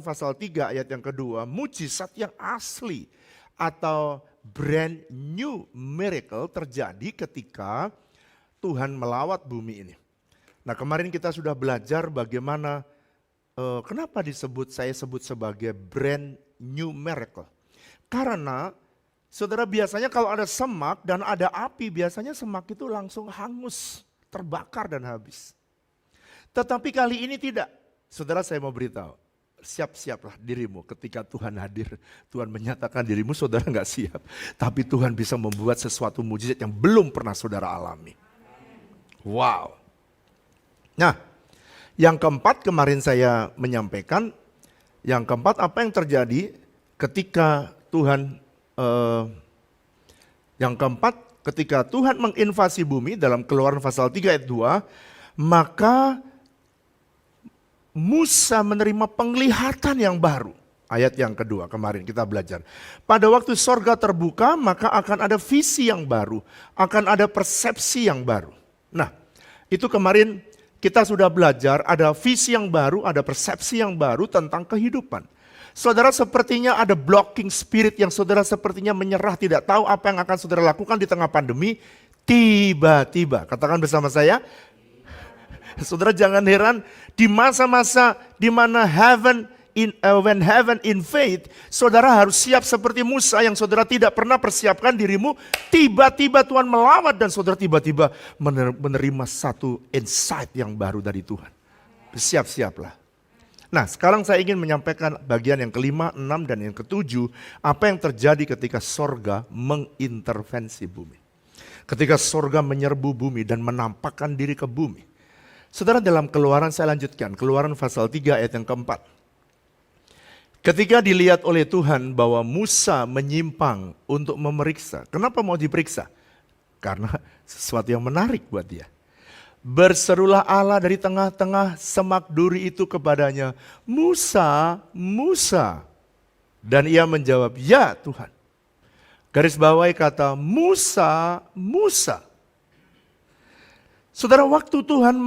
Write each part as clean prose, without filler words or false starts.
Keluaran pasal 3 ayat yang kedua, mujizat yang asli atau brand new miracle terjadi ketika Tuhan melawat bumi ini. Nah, kemarin kita sudah belajar bagaimana kenapa saya sebut sebagai brand new miracle. Karena saudara, biasanya kalau ada semak dan ada api, biasanya semak itu langsung hangus, terbakar dan habis. Tetapi kali ini tidak. Saudara, saya mau beritahu, siap-siaplah dirimu ketika Tuhan hadir. Tuhan menyatakan dirimu, saudara nggak siap. Tapi Tuhan bisa membuat sesuatu mujizat yang belum pernah saudara alami. Wow. Nah, yang keempat kemarin saya menyampaikan, yang keempat apa yang terjadi ketika Tuhan, yang keempat ketika Tuhan menginvasi bumi dalam Keluaran pasal 3 ayat 2, maka Musa menerima penglihatan yang baru. Ayat yang kedua kemarin kita belajar. Pada waktu sorga terbuka maka akan ada visi yang baru. Akan ada persepsi yang baru. Nah, itu kemarin kita sudah belajar ada visi yang baru, ada persepsi yang baru tentang kehidupan. Saudara, sepertinya ada blocking spirit yang saudara sepertinya menyerah, tidak tahu apa yang akan saudara lakukan di tengah pandemi. Tiba-tiba, katakan bersama saya, saudara jangan heran di masa-masa di mana when heaven in faith, saudara harus siap seperti Musa yang saudara tidak pernah persiapkan dirimu. Tiba-tiba Tuhan melawat dan saudara tiba-tiba menerima satu insight yang baru dari Tuhan. Siap-siaplah. Nah, sekarang saya ingin menyampaikan bagian yang kelima, 6 dan yang ketujuh, apa yang terjadi ketika sorga mengintervensi bumi. Ketika sorga menyerbu bumi dan menampakkan diri ke bumi. Saudara, dalam Keluaran, saya lanjutkan, Keluaran pasal 3 ayat yang keempat. Ketika dilihat oleh Tuhan bahwa Musa menyimpang untuk memeriksa. Kenapa mau diperiksa? Karena sesuatu yang menarik buat dia. Berserulah Allah dari tengah-tengah semak duri itu kepadanya, Musa, Musa. Dan ia menjawab, ya Tuhan. Garis bawahi kata Musa, Musa. Saudara, waktu Tuhan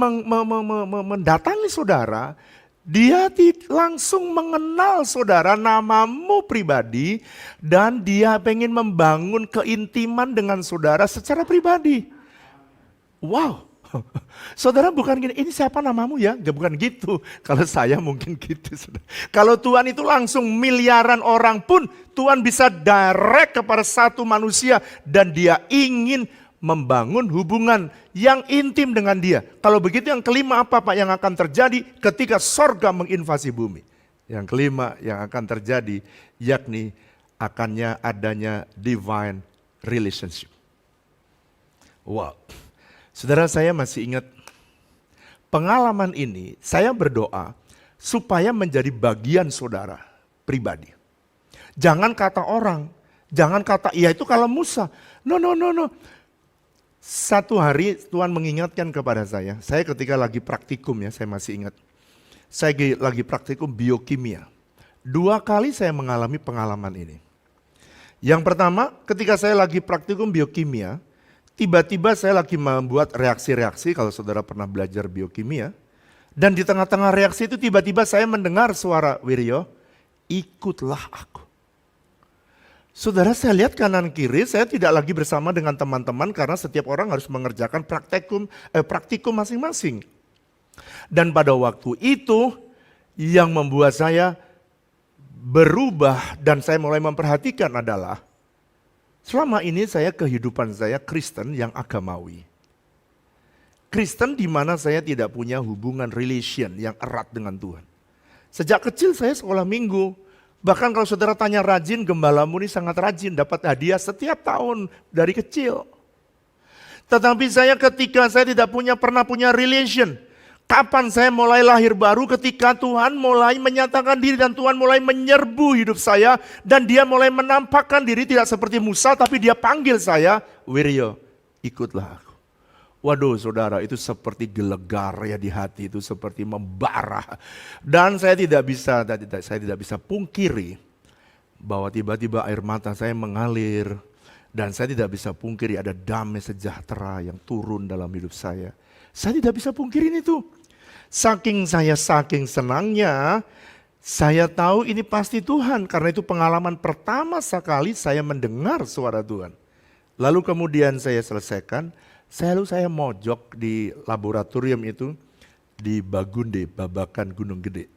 mendatangi saudara, dia langsung mengenal saudara namamu pribadi dan dia pengen membangun keintiman dengan saudara secara pribadi. Wow. Saudara, bukan gini, ini siapa namamu ya? Gak, bukan gitu. Kalau saya mungkin gitu. Saudara. Kalau Tuhan itu langsung miliaran orang pun, Tuhan bisa direct kepada satu manusia dan dia ingin membangun hubungan yang intim dengan dia. Kalau begitu yang kelima apa Pak yang akan terjadi ketika sorga menginvasi bumi? Yang kelima yang akan terjadi yakni akannya adanya divine relationship. Wow. Saudara, saya masih ingat pengalaman ini, saya berdoa supaya menjadi bagian saudara pribadi. Jangan kata orang, jangan kata, iya itu kalau Musa. No. Satu hari Tuhan mengingatkan kepada saya ketika lagi praktikum ya, saya masih ingat. Saya lagi praktikum biokimia. 2 kali saya mengalami pengalaman ini. Yang pertama, ketika saya lagi praktikum biokimia, tiba-tiba saya lagi membuat reaksi-reaksi, kalau saudara pernah belajar biokimia. Dan di tengah-tengah reaksi itu tiba-tiba saya mendengar suara, Wiryo, ikutlah aku. Saudara, saya lihat kanan kiri, saya tidak lagi bersama dengan teman-teman karena setiap orang harus mengerjakan praktikum masing-masing. Dan pada waktu itu yang membuat saya berubah dan saya mulai memperhatikan adalah selama ini kehidupan saya Kristen yang agamawi. Kristen di mana saya tidak punya hubungan relation yang erat dengan Tuhan. Sejak kecil saya sekolah minggu. Bahkan kalau saudara tanya rajin, gembalamu ini sangat rajin, dapat hadiah setiap tahun dari kecil. Tetapi ketika saya tidak pernah punya relation. Kapan saya mulai lahir baru? Ketika Tuhan mulai menyatakan diri dan Tuhan mulai menyerbu hidup saya. Dan dia mulai menampakkan diri tidak seperti Musa, tapi dia panggil saya, Wiryo, ikutlah aku. Waduh saudara, itu seperti gelegar ya di hati, itu seperti membara. Dan saya tidak bisa pungkiri bahwa tiba-tiba air mata saya mengalir. Dan saya tidak bisa pungkiri ada damai sejahtera yang turun dalam hidup saya. Saya tidak bisa pungkirin itu. Saking senangnya, Saya tahu ini pasti Tuhan, karena itu pengalaman pertama sekali saya mendengar suara Tuhan. Lalu kemudian saya selesaikan, saya mojok di laboratorium itu, di Bagunde, Babakan Gunung Gede.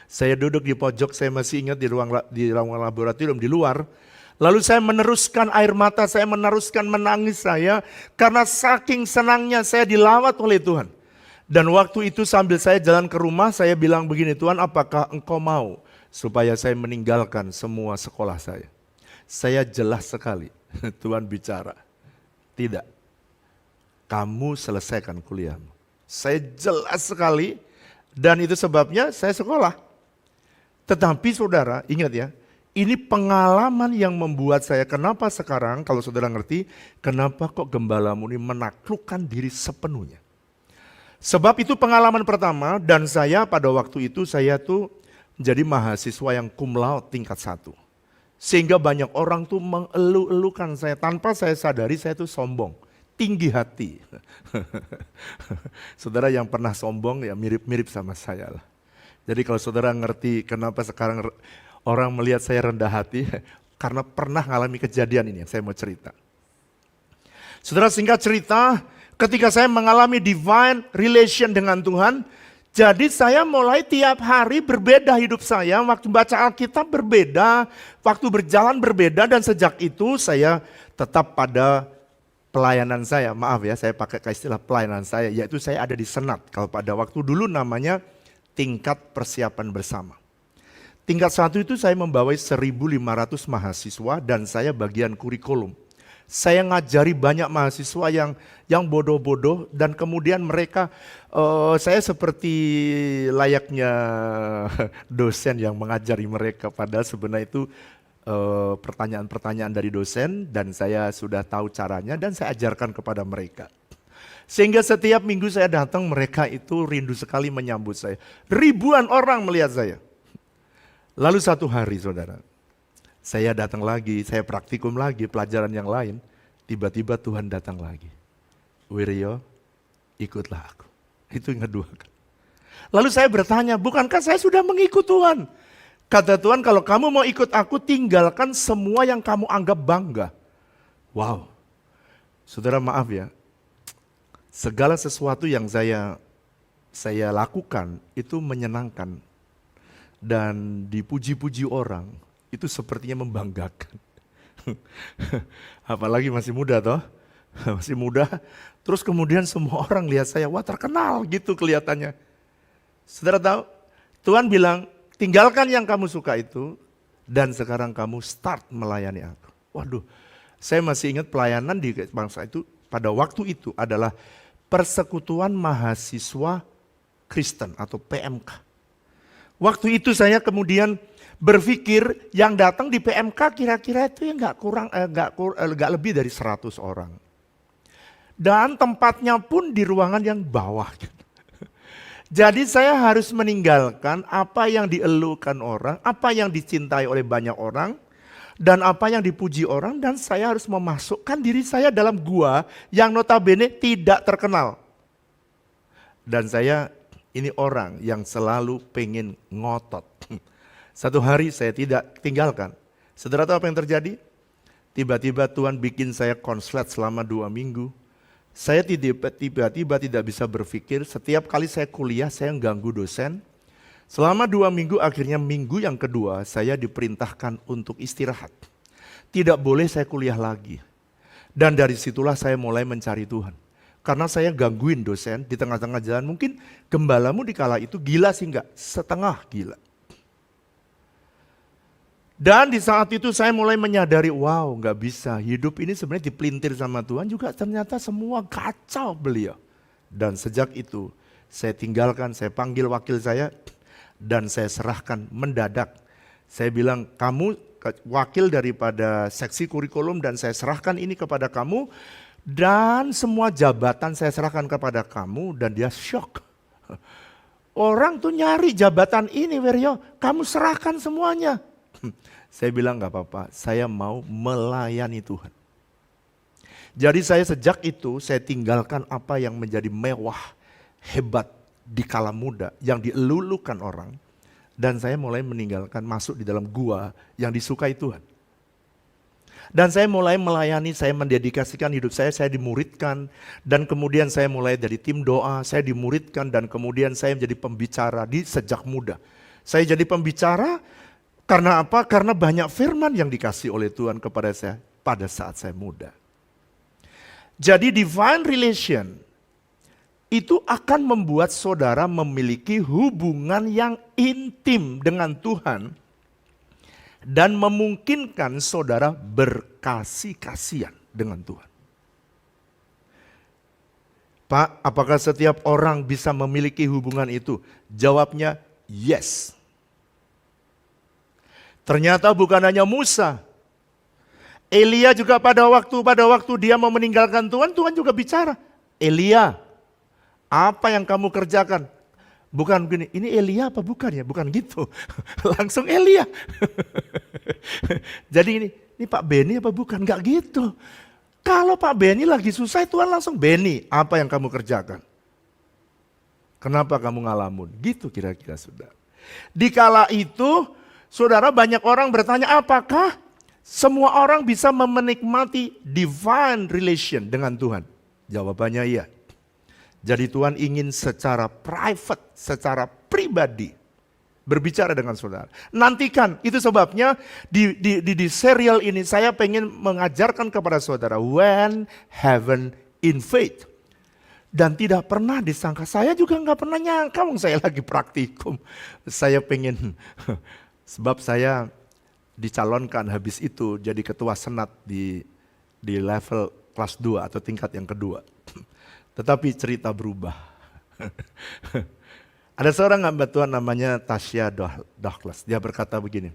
Saya duduk di pojok, saya masih ingat di ruang laboratorium di luar. Lalu saya meneruskan air mata, saya meneruskan menangis saya, karena saking senangnya saya dilawat oleh Tuhan. Dan waktu itu sambil saya jalan ke rumah, saya bilang begini, Tuhan, apakah Engkau mau supaya saya meninggalkan semua sekolah saya? Saya jelas sekali, Tuhan bicara, tidak, kamu selesaikan kuliahmu. Saya jelas sekali, dan itu sebabnya saya sekolah. Tetapi saudara, ingat ya, ini pengalaman yang membuat saya, kenapa sekarang kalau saudara ngerti, kenapa kok gembalamu ini menaklukkan diri sepenuhnya. Sebab itu pengalaman pertama, dan saya pada waktu itu saya tuh menjadi mahasiswa yang cum laude tingkat 1. Sehingga banyak orang tuh mengeluh-elukan saya, tanpa saya sadari saya tuh sombong, tinggi hati. Saudara yang pernah sombong ya mirip-mirip sama saya lah. Jadi kalau saudara ngerti kenapa sekarang orang melihat saya rendah hati, karena pernah mengalami kejadian ini yang saya mau cerita. Saudara, singkat cerita, ketika saya mengalami divine relation dengan Tuhan, jadi saya mulai tiap hari berbeda hidup saya, waktu baca Alkitab berbeda, waktu berjalan berbeda, dan sejak itu saya tetap pada pelayanan saya. Maaf ya, saya pakai istilah pelayanan saya, yaitu saya ada di Senat. Kalau pada waktu dulu namanya tingkat persiapan bersama. Tingkat 1 itu saya membawai 1.500 mahasiswa dan saya bagian kurikulum. Saya ngajari banyak mahasiswa yang bodoh-bodoh dan kemudian mereka, saya seperti layaknya dosen yang mengajari mereka. Padahal sebenarnya itu pertanyaan-pertanyaan dari dosen dan saya sudah tahu caranya dan saya ajarkan kepada mereka. Sehingga setiap minggu saya datang mereka itu rindu sekali menyambut saya. Ribuan orang melihat saya. Lalu satu hari saudara, saya datang lagi, saya praktikum lagi pelajaran yang lain. Tiba-tiba Tuhan datang lagi. Wiryo, ikutlah aku. Itu yang kedua. Lalu saya bertanya, bukankah saya sudah mengikut Tuhan? Kata Tuhan, kalau kamu mau ikut aku, tinggalkan semua yang kamu anggap bangga. Wow, saudara maaf ya. Segala sesuatu yang saya lakukan itu menyenangkan. Dan dipuji-puji orang, itu sepertinya membanggakan. Apalagi masih muda toh, masih muda. Terus kemudian semua orang lihat saya, wah terkenal gitu kelihatannya. Saudara tahu, Tuhan bilang, tinggalkan yang kamu suka itu, dan sekarang kamu start melayani aku. Waduh, saya masih ingat pelayanan di bangsa itu, pada waktu itu adalah Persekutuan Mahasiswa Kristen atau PMK. Waktu itu saya kemudian berpikir yang datang di PMK kira-kira itu ya nggak lebih dari 100 orang. Dan tempatnya pun di ruangan yang bawah. Jadi saya harus meninggalkan apa yang dielukan orang, apa yang dicintai oleh banyak orang, dan apa yang dipuji orang, dan saya harus memasukkan diri saya dalam gua yang notabene tidak terkenal. Dan saya ini orang yang selalu pengen ngotot. Satu hari saya tidak tinggalkan. Saudara tahu apa yang terjadi? Tiba-tiba Tuhan bikin saya konslet selama 2 minggu. Saya tiba-tiba tidak bisa berpikir. Setiap kali saya kuliah saya ganggu dosen. Selama 2 minggu, akhirnya minggu yang kedua saya diperintahkan untuk istirahat. Tidak boleh saya kuliah lagi. Dan dari situlah saya mulai mencari Tuhan. Karena saya gangguin dosen di tengah-tengah jalan. Mungkin gembalamu di kala itu gila sih enggak? Setengah gila. Dan di saat itu saya mulai menyadari, wow enggak bisa. Hidup ini sebenarnya dipelintir sama Tuhan juga ternyata semua kacau beliau. Dan sejak itu saya tinggalkan, saya panggil wakil saya dan saya serahkan mendadak. Saya bilang, kamu wakil daripada seksi kurikulum dan saya serahkan ini kepada kamu. Dan semua jabatan saya serahkan kepada kamu, dan dia shock. Orang tuh nyari jabatan ini, Wiryo, kamu serahkan semuanya. Saya bilang gak apa-apa, saya mau melayani Tuhan. Jadi saya sejak itu, saya tinggalkan apa yang menjadi mewah, hebat di kala muda, yang dielulukan orang. Dan saya mulai meninggalkan masuk di dalam gua yang disukai Tuhan. Dan saya mulai melayani, saya mendedikasikan hidup saya dimuridkan. Dan kemudian saya mulai dari tim doa, saya dimuridkan dan kemudian saya menjadi pembicara sejak muda. Saya jadi pembicara karena apa? Karena banyak firman yang dikasih oleh Tuhan kepada saya pada saat saya muda. Jadi divine relation itu akan membuat saudara memiliki hubungan yang intim dengan Tuhan dan memungkinkan saudara berkasih-kasihan dengan Tuhan. Pak, apakah setiap orang bisa memiliki hubungan itu? Jawabnya yes. Ternyata bukan hanya Musa. Elia juga pada waktu dia mau meninggalkan Tuhan, Tuhan juga bicara. Elia, apa yang kamu kerjakan? Bukan begini, ini Elia apa bukan ya? Bukan gitu. Langsung Elia. Jadi ini Pak Beni apa bukan? Enggak gitu. Kalau Pak Beni lagi susah, Tuhan langsung, Beni, apa yang kamu kerjakan? Kenapa kamu ngalamun? Gitu kira-kira saudara. Dikala itu, saudara, banyak orang bertanya, apakah semua orang bisa menikmati divine relation dengan Tuhan? Jawabannya iya. Jadi Tuhan ingin secara private, secara pribadi berbicara dengan saudara. Nantikan, itu sebabnya di serial ini saya pengen mengajarkan kepada saudara when heaven invade. Dan tidak pernah disangka, saya juga nggak pernah nyangka, saya lagi praktikum. Saya pengen, sebab saya dicalonkan habis itu jadi ketua senat di level kelas 2 atau tingkat yang kedua. Tetapi cerita berubah. Ada seorang hamba Tuhan namanya Tasya Douglas. Dia berkata begini.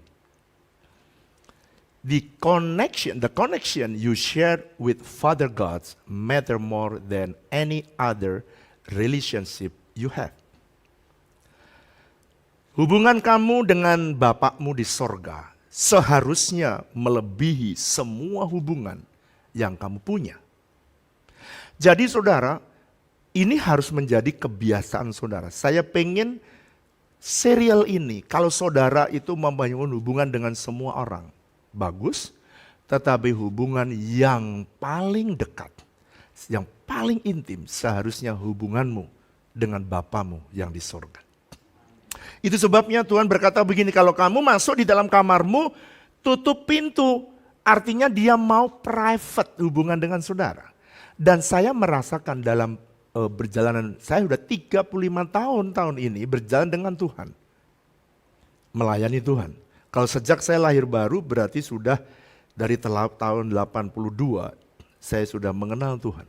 The connection you share with Father God matter more than any other relationship you have. Hubungan kamu dengan Bapakmu di sorga seharusnya melebihi semua hubungan yang kamu punya. Jadi saudara, ini harus menjadi kebiasaan saudara. Saya pengen serial ini, kalau saudara itu membangun hubungan dengan semua orang, bagus. Tetapi hubungan yang paling dekat, yang paling intim, seharusnya hubunganmu dengan Bapamu yang di sorga. Itu sebabnya Tuhan berkata begini, kalau kamu masuk di dalam kamarmu, tutup pintu. Artinya dia mau private hubungan dengan saudara. Dan saya merasakan dalam perjalanan, saya sudah 35 tahun ini berjalan dengan Tuhan. Melayani Tuhan. Kalau sejak saya lahir baru berarti sudah dari tahun 82 saya sudah mengenal Tuhan.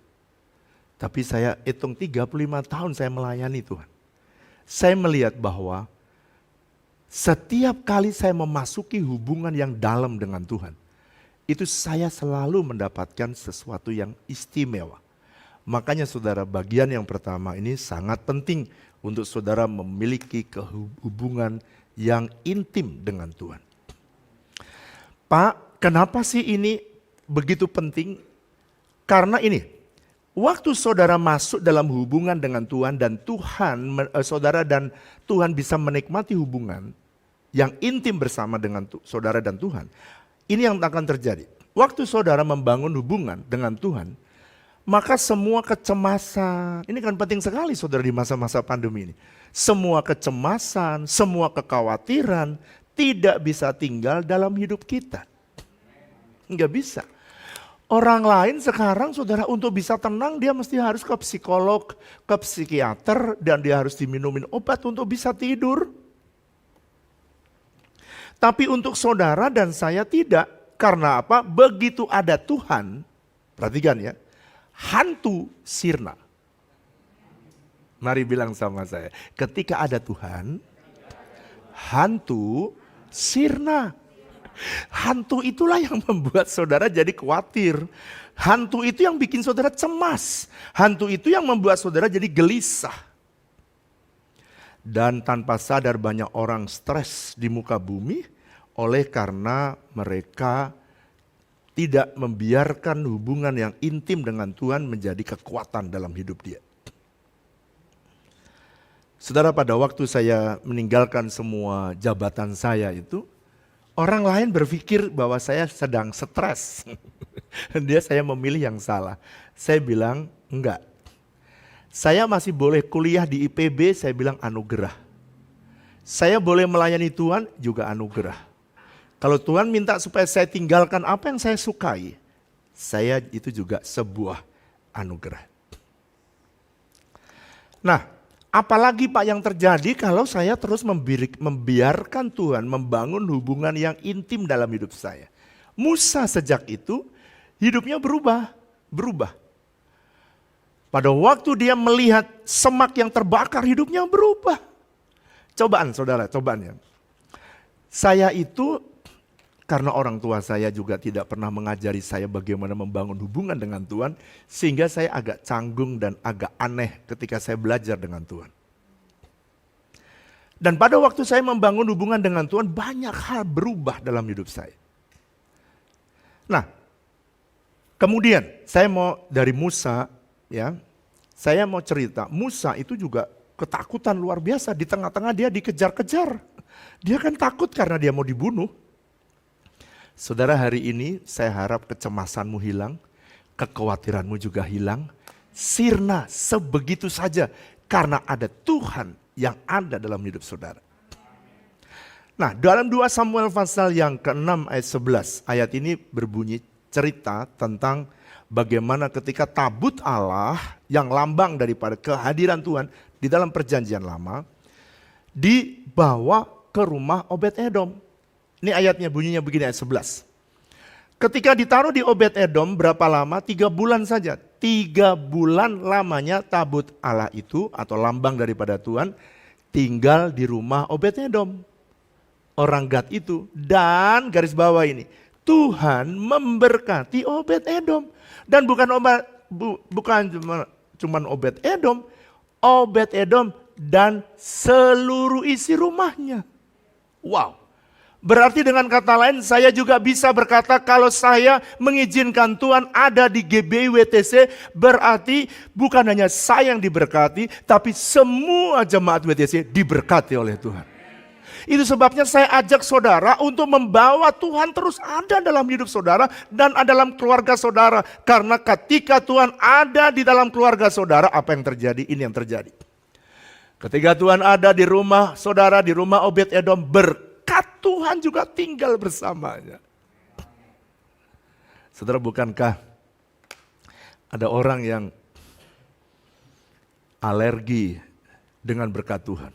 Tapi saya hitung 35 tahun saya melayani Tuhan. Saya melihat bahwa setiap kali saya memasuki hubungan yang dalam dengan Tuhan, itu saya selalu mendapatkan sesuatu yang istimewa. Makanya saudara, bagian yang pertama ini sangat penting untuk saudara memiliki hubungan yang intim dengan Tuhan. Pak, kenapa sih ini begitu penting? Karena ini, waktu saudara masuk dalam hubungan dengan Tuhan dan saudara dan Tuhan bisa menikmati hubungan yang intim bersama dengan saudara dan Tuhan. Ini yang akan terjadi. Waktu saudara membangun hubungan dengan Tuhan, maka semua kecemasan, ini kan penting sekali saudara di masa-masa pandemi ini. Semua kecemasan, semua kekhawatiran tidak bisa tinggal dalam hidup kita. Enggak bisa. Orang lain sekarang saudara untuk bisa tenang dia mesti harus ke psikolog, ke psikiater, dan dia harus diminumin obat untuk bisa tidur. Tapi untuk saudara dan saya tidak. Karena apa? Begitu ada Tuhan, perhatikan ya, hantu sirna. Mari bilang sama saya, ketika ada Tuhan, hantu sirna. Hantu itulah yang membuat saudara jadi khawatir. Hantu itu yang bikin saudara cemas. Hantu itu yang membuat saudara jadi gelisah. Dan tanpa sadar banyak orang stres di muka bumi oleh karena mereka tidak membiarkan hubungan yang intim dengan Tuhan menjadi kekuatan dalam hidup dia. Saudara, pada waktu saya meninggalkan semua jabatan saya itu, orang lain berpikir bahwa saya sedang stres. Saya memilih yang salah. Saya bilang, enggak. Saya masih boleh kuliah di IPB, saya bilang anugerah. Saya boleh melayani Tuhan, juga anugerah. Kalau Tuhan minta supaya saya tinggalkan apa yang saya sukai, saya itu juga sebuah anugerah. Nah, apalagi Pak yang terjadi kalau saya terus membiarkan Tuhan membangun hubungan yang intim dalam hidup saya. Musa sejak itu hidupnya berubah. Pada waktu dia melihat semak yang terbakar, hidupnya berubah. Cobaan saudara, cobaannya. Saya itu, karena orang tua saya juga tidak pernah mengajari saya bagaimana membangun hubungan dengan Tuhan, sehingga saya agak canggung dan agak aneh ketika saya belajar dengan Tuhan. Dan pada waktu saya membangun hubungan dengan Tuhan, banyak hal berubah dalam hidup saya. Nah, kemudian saya mau dari Musa, ya, saya mau cerita, Musa itu juga ketakutan luar biasa, di tengah-tengah dia dikejar-kejar. Dia kan takut karena dia mau dibunuh. Saudara, hari ini saya harap kecemasanmu hilang, kekhawatiranmu juga hilang, sirna sebegitu saja karena ada Tuhan yang ada dalam hidup saudara. Nah, dalam 2 Samuel pasal yang ke-6 ayat 11, ayat ini berbunyi cerita tentang bagaimana ketika tabut Allah yang lambang daripada kehadiran Tuhan di dalam perjanjian lama dibawa ke rumah Obed-Edom. Ini ayatnya bunyinya begini ayat 11. Ketika ditaruh di Obed-Edom berapa lama? 3 bulan saja. 3 bulan lamanya tabut Allah itu atau lambang daripada Tuhan tinggal di rumah Obed-Edom. Orang Gad itu, dan garis bawah ini, Tuhan memberkati Obed-Edom. Dan bukan cuma Obed-Edom, Obed-Edom dan seluruh isi rumahnya. Wow. Berarti dengan kata lain saya juga bisa berkata kalau saya mengizinkan Tuhan ada di GBI WTC, berarti bukan hanya saya yang diberkati, tapi semua jemaat WTC diberkati oleh Tuhan. Itu sebabnya saya ajak saudara untuk membawa Tuhan terus ada dalam hidup saudara dan ada dalam keluarga saudara. Karena ketika Tuhan ada di dalam keluarga saudara, apa yang terjadi? Ini yang terjadi. Ketika Tuhan ada di rumah saudara, di rumah Obed-Edom, berkat Tuhan juga tinggal bersamanya. Saudara, bukankah ada orang yang alergi dengan berkat Tuhan?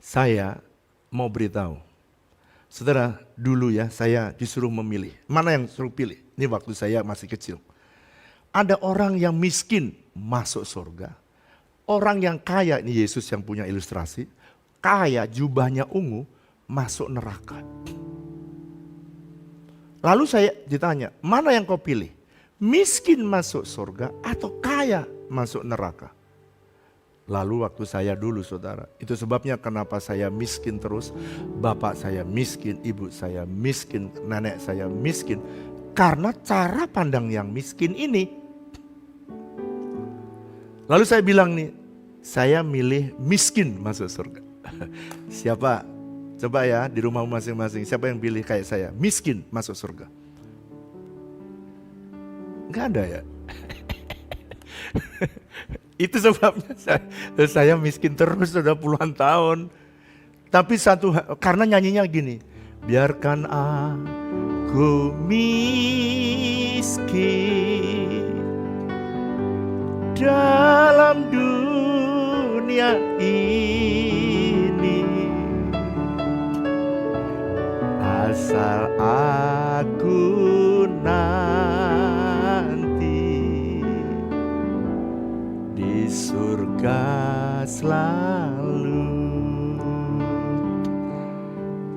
Saya mau beritahu, saudara, dulu ya saya disuruh memilih. Mana yang suruh pilih? Ini waktu saya masih kecil. Ada orang yang miskin masuk surga. Orang yang kaya, ini Yesus yang punya ilustrasi, kaya jubahnya ungu masuk neraka. Lalu saya ditanya, mana yang kau pilih? Miskin masuk surga atau kaya masuk neraka? Lalu waktu saya dulu saudara, itu sebabnya kenapa saya miskin terus. Bapak saya miskin, ibu saya miskin, nenek saya miskin. Karena cara pandang yang miskin ini. Lalu saya bilang nih, saya milih miskin masuk surga. Siapa? Coba ya di rumah masing-masing, siapa yang pilih kayak saya? Miskin masuk surga. Enggak ada ya? Itu sebabnya saya miskin terus sudah puluhan tahun. Tapi karena nyanyinya gini, biarkan aku miskin dalam dunia ini, asal aku di surga selalu.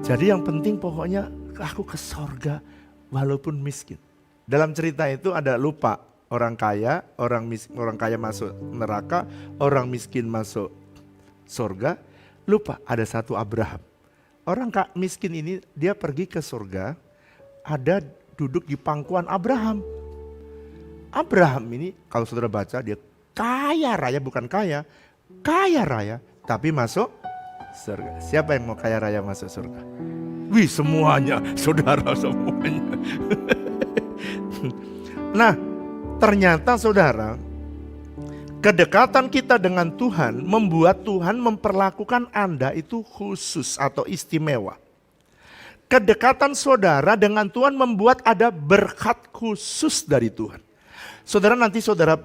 Jadi yang penting pokoknya aku ke surga walaupun miskin. Dalam cerita itu ada lupa orang kaya, orang kaya masuk neraka, orang miskin masuk surga. Lupa ada satu Abraham. Orang miskin ini dia pergi ke surga, ada duduk di pangkuan Abraham. Abraham ini kalau saudara baca dia kaya raya, bukan kaya, kaya raya, tapi masuk surga. Siapa yang mau kaya raya masuk surga? Wih, semuanya, saudara, semuanya. Nah, ternyata saudara, kedekatan kita dengan Tuhan membuat Tuhan memperlakukan Anda itu khusus atau istimewa. Kedekatan saudara dengan Tuhan membuat ada berkat khusus dari Tuhan. Saudara, nanti saudara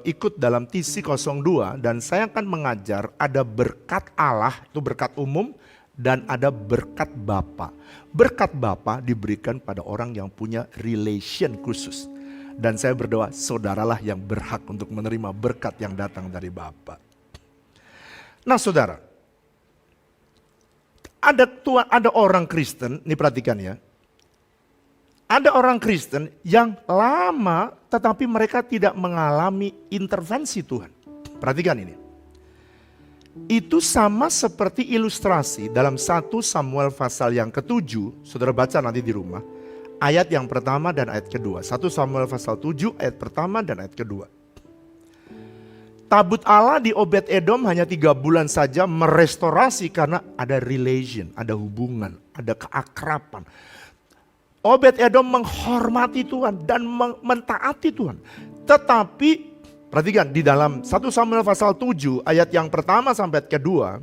ikut dalam TC02 dan saya akan mengajar ada berkat Allah, itu berkat umum, dan ada berkat Bapa. Berkat Bapa diberikan pada orang yang punya relation khusus. Dan saya berdoa, saudaralah yang berhak untuk menerima berkat yang datang dari Bapa. Nah saudara, ada orang Kristen, ini perhatikan ya. Ada orang Kristen yang lama tetapi mereka tidak mengalami intervensi Tuhan. Perhatikan ini. Itu sama seperti ilustrasi dalam 1 Samuel pasal yang ke-7, saudara baca nanti di rumah. Ayat yang pertama dan ayat kedua. 1 Samuel pasal 7 ayat pertama dan ayat kedua. Tabut Allah di Obed-Edom hanya 3 bulan saja merestorasi karena ada relation, ada hubungan, ada keakraban. Obed-Edom menghormati Tuhan dan mentaati Tuhan. Tetapi perhatikan di dalam 1 Samuel pasal 7 ayat yang pertama sampai ayat kedua.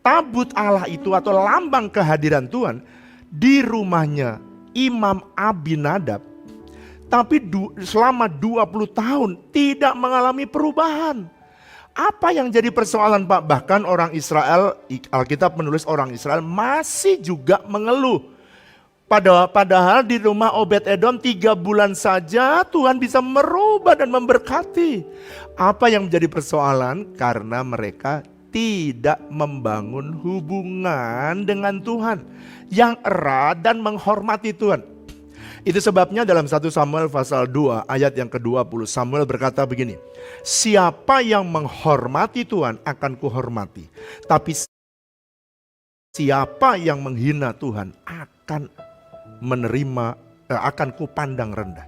Tabut Allah itu atau lambang kehadiran Tuhan di rumahnya Imam Abinadab. Tapi selama 20 tahun tidak mengalami perubahan. Apa yang jadi persoalan Pak? Bahkan orang Israel, Alkitab menulis orang Israel masih juga mengeluh. Padahal di rumah Obed-Edom 3 bulan saja Tuhan bisa merubah dan memberkati. Apa yang menjadi persoalan? Karena mereka tidak membangun hubungan dengan Tuhan yang erat dan menghormati Tuhan. Itu sebabnya dalam 1 Samuel pasal 2 ayat yang ke-20 Samuel berkata begini. Siapa yang menghormati Tuhan akan kuhormati. Tapi siapa yang menghina Tuhan akan kupandang rendah.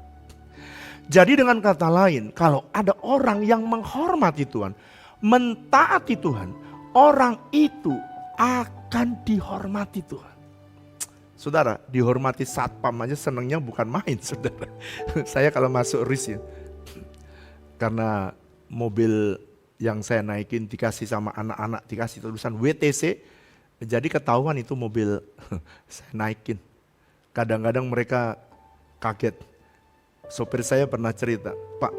Jadi dengan kata lain, kalau ada orang yang menghormati Tuhan, mentaati Tuhan, orang itu akan dihormati Tuhan. Saudara, dihormati satpam aja senangnya bukan main, saudara. Saya kalau masuk RIS ya, karena mobil yang saya naikin dikasih sama anak-anak, dikasih tulisan WTC, jadi ketahuan itu mobil saya naikin. Kadang-kadang mereka kaget. Sopir saya pernah cerita, Pak,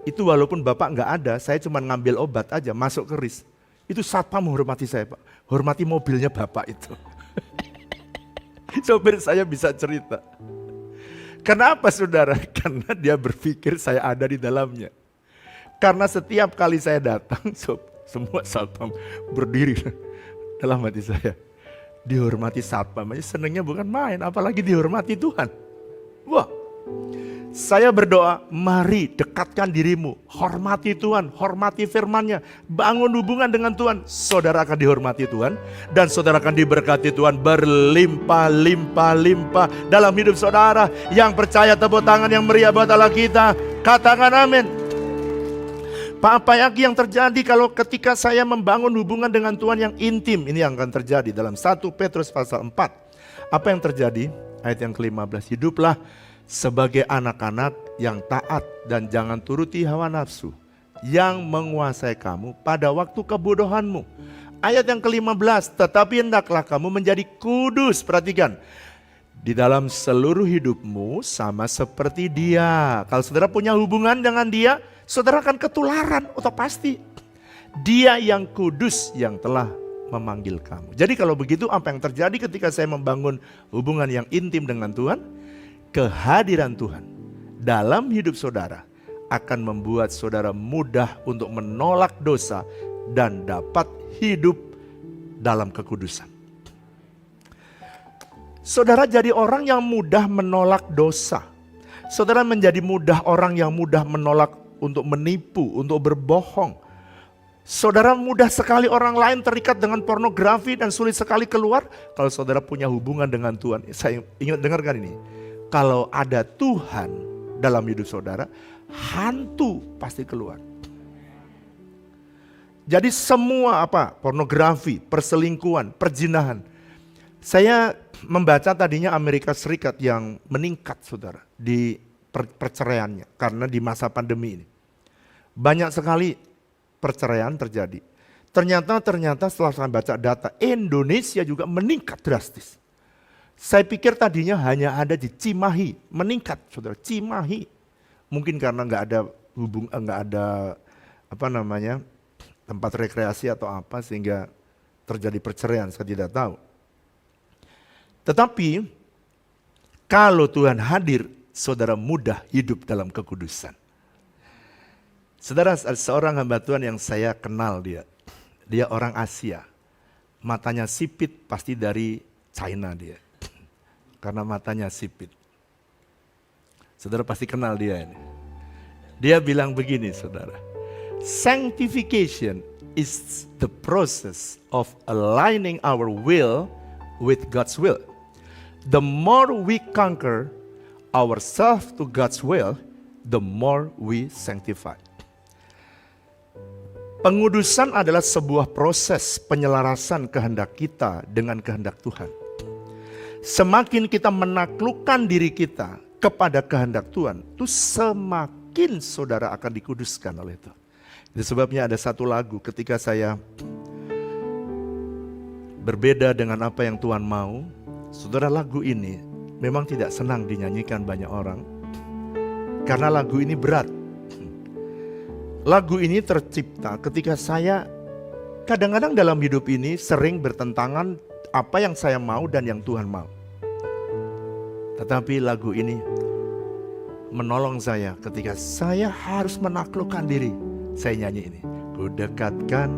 itu walaupun Bapak nggak ada, saya cuma ngambil obat aja, masuk ke RIS. Itu satpam menghormati saya, Pak. Hormati mobilnya Bapak itu. Sopir saya bisa cerita. Kenapa saudara? Karena dia berpikir saya ada di dalamnya. Karena setiap kali saya datang, semua satpam berdiri dalam hati saya. Dihormati satpam aja senangnya bukan main, apalagi dihormati Tuhan. Wah, saya berdoa, mari dekatkan dirimu, hormati Tuhan, hormati firman-Nya, bangun hubungan dengan Tuhan. Saudara akan dihormati Tuhan dan saudara akan diberkati Tuhan berlimpah-limpah-limpah dalam hidup saudara. Yang percaya tepuk tangan yang meriah buat Allah kita, katakan amin. Pak, apa lagi yang terjadi kalau ketika saya membangun hubungan dengan Tuhan yang intim? Ini yang akan terjadi dalam 1 Petrus pasal 4. Apa yang terjadi? Ayat yang ke-15, hiduplah sebagai anak-anak yang taat dan jangan turuti hawa nafsu yang menguasai kamu pada waktu kebodohanmu. Ayat yang ke-15, tetapi hendaklah kamu menjadi kudus. Perhatikan, di dalam seluruh hidupmu sama seperti Dia. Kalau saudara punya hubungan dengan Dia, saudara akan ketularan, atau pasti. Dia yang kudus yang telah memanggil kamu. Jadi kalau begitu apa yang terjadi ketika saya membangun hubungan yang intim dengan Tuhan? Kehadiran Tuhan dalam hidup saudara akan membuat saudara mudah untuk menolak dosa dan dapat hidup dalam kekudusan. Saudara jadi orang yang mudah menolak dosa. Saudara menjadi orang yang mudah menolak untuk menipu, untuk berbohong. Saudara mudah sekali orang lain terikat dengan pornografi dan sulit sekali keluar kalau saudara punya hubungan dengan Tuhan. Saya ingin dengarkan ini. Kalau ada Tuhan dalam hidup saudara, hantu pasti keluar. Jadi semua pornografi, perselingkuhan, perzinahan. Saya membaca tadinya Amerika Serikat yang meningkat saudara di perceraiannya karena di masa pandemi ini. Banyak sekali perceraian terjadi. Ternyata setelah saya baca data, Indonesia juga meningkat drastis. Saya pikir tadinya hanya ada di Cimahi, meningkat saudara, Cimahi. Mungkin karena nggak ada tempat rekreasi atau apa sehingga terjadi perceraian, saya tidak tahu. Tetapi kalau Tuhan hadir, saudara mudah hidup dalam kekudusan. Saudara, seorang hamba Tuhan yang saya kenal dia orang Asia. Matanya sipit, pasti dari China dia. Karena matanya sipit. Saudara pasti kenal dia ini. Dia bilang begini saudara. Sanctification is the process of aligning our will with God's will. The more we conquer ourselves to God's will, the more we sanctify. Pengudusan adalah sebuah proses penyelarasan kehendak kita dengan kehendak Tuhan. Semakin kita menaklukkan diri kita kepada kehendak Tuhan, itu semakin saudara akan dikuduskan oleh Tuhan. Itu sebabnya ada satu lagu ketika saya berbeda dengan apa yang Tuhan mau. Saudara, lagu ini memang tidak senang dinyanyikan banyak orang. Karena lagu ini berat. Lagu ini tercipta ketika saya kadang-kadang dalam hidup ini sering bertentangan apa yang saya mau dan yang Tuhan mau. Tetapi lagu ini menolong saya ketika saya harus menaklukkan diri. Saya nyanyi ini. Ku dekatkan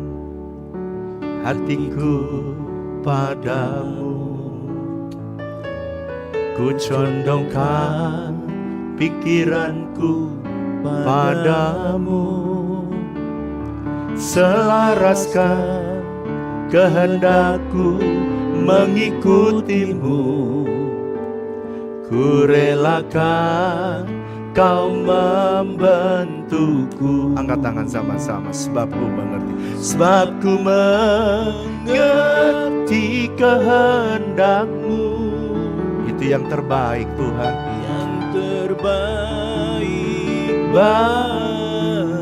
hatiku padamu, ku condongkan pikiranku padamu, selaraskan kehendakku mengikutimu, ku relakan kau membentukku. Angkat tangan sama-sama. Sebab ku mengerti. Sebab ku mengerti kehendakmu. Itu yang terbaik Tuhan. Yang terbaik.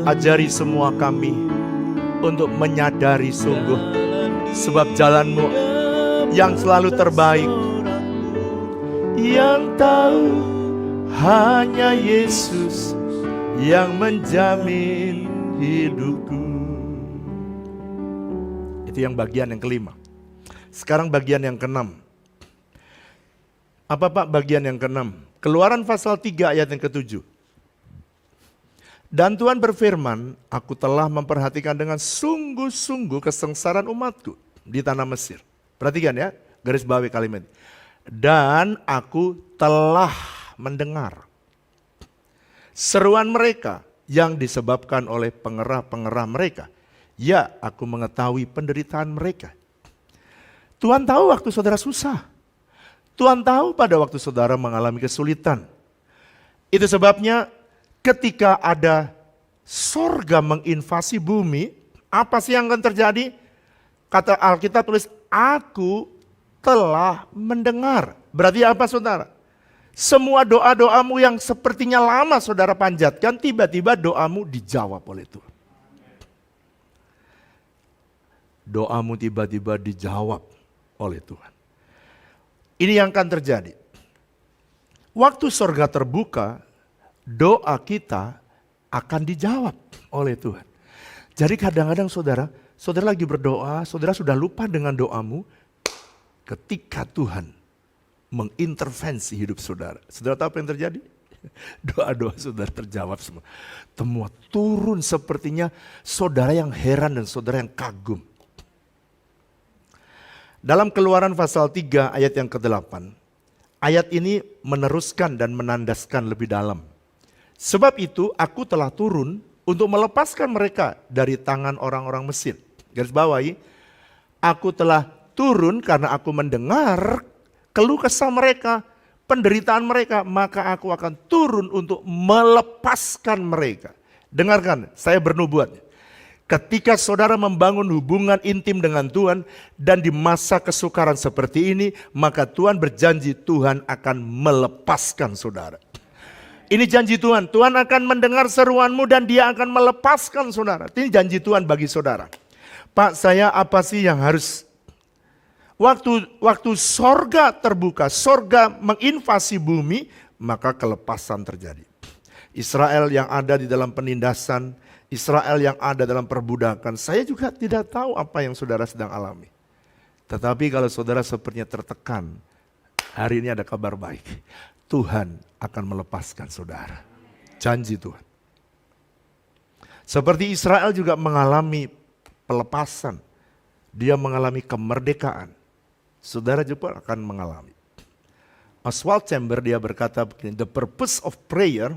Ajari semua kami untuk menyadari sungguh. Sebab jalanmu yang selalu terbaik. Yang tahu hanya Yesus yang menjamin hidupku. Itu yang bagian yang kelima. Sekarang bagian yang keenam. Apa Pak bagian yang keenam? Keluaran pasal 3 ayat yang ke-7. Dan Tuhan berfirman, aku telah memperhatikan dengan sungguh-sungguh kesengsaraan umatku di tanah Mesir. Perhatikan ya, garis bawahi kalimat. Dan aku telah mendengar seruan mereka yang disebabkan oleh pengerah-pengerah mereka. Ya, aku mengetahui penderitaan mereka. Tuhan tahu waktu saudara susah. Tuhan tahu pada waktu saudara mengalami kesulitan. Itu sebabnya ketika ada sorga menginvasi bumi, apa sih yang akan terjadi? Kata Alkitab tulis, aku telah mendengar. Berarti apa saudara? Semua doa-doamu yang sepertinya lama saudara panjatkan, tiba-tiba doamu dijawab oleh Tuhan. Doamu tiba-tiba dijawab oleh Tuhan. Ini yang akan terjadi. Waktu surga terbuka, doa kita akan dijawab oleh Tuhan. Jadi kadang-kadang saudara lagi berdoa, saudara sudah lupa dengan doamu, ketika Tuhan mengintervensi hidup saudara. Saudara tahu apa yang terjadi? Doa-doa saudara terjawab semua. Semua turun sepertinya saudara yang heran dan saudara yang kagum. Dalam Keluaran pasal 3 ayat yang ke-8, ayat ini meneruskan dan menandaskan lebih dalam. Sebab itu aku telah turun untuk melepaskan mereka dari tangan orang-orang Mesir. Garis bawahi, aku telah turun karena aku mendengar keluh kesah mereka, penderitaan mereka, maka aku akan turun untuk melepaskan mereka. Dengarkan, saya bernubuat. Ketika saudara membangun hubungan intim dengan Tuhan dan di masa kesukaran seperti ini, maka Tuhan berjanji Tuhan akan melepaskan saudara. Ini janji Tuhan, Tuhan akan mendengar seruanmu dan Dia akan melepaskan saudara. Ini janji Tuhan bagi saudara. Pak, saya apa sih yang harus... Waktu sorga terbuka, sorga menginvasi bumi, maka kelepasan terjadi. Israel yang ada di dalam penindasan, Israel yang ada dalam perbudakan, saya juga tidak tahu apa yang saudara sedang alami. Tetapi kalau saudara sepertinya tertekan, hari ini ada kabar baik. Tuhan akan melepaskan saudara. Janji Tuhan. Seperti Israel juga mengalami pelepasan. Dia mengalami kemerdekaan. Saudara juga akan mengalami. Oswald Chamber dia berkata begini, the purpose of prayer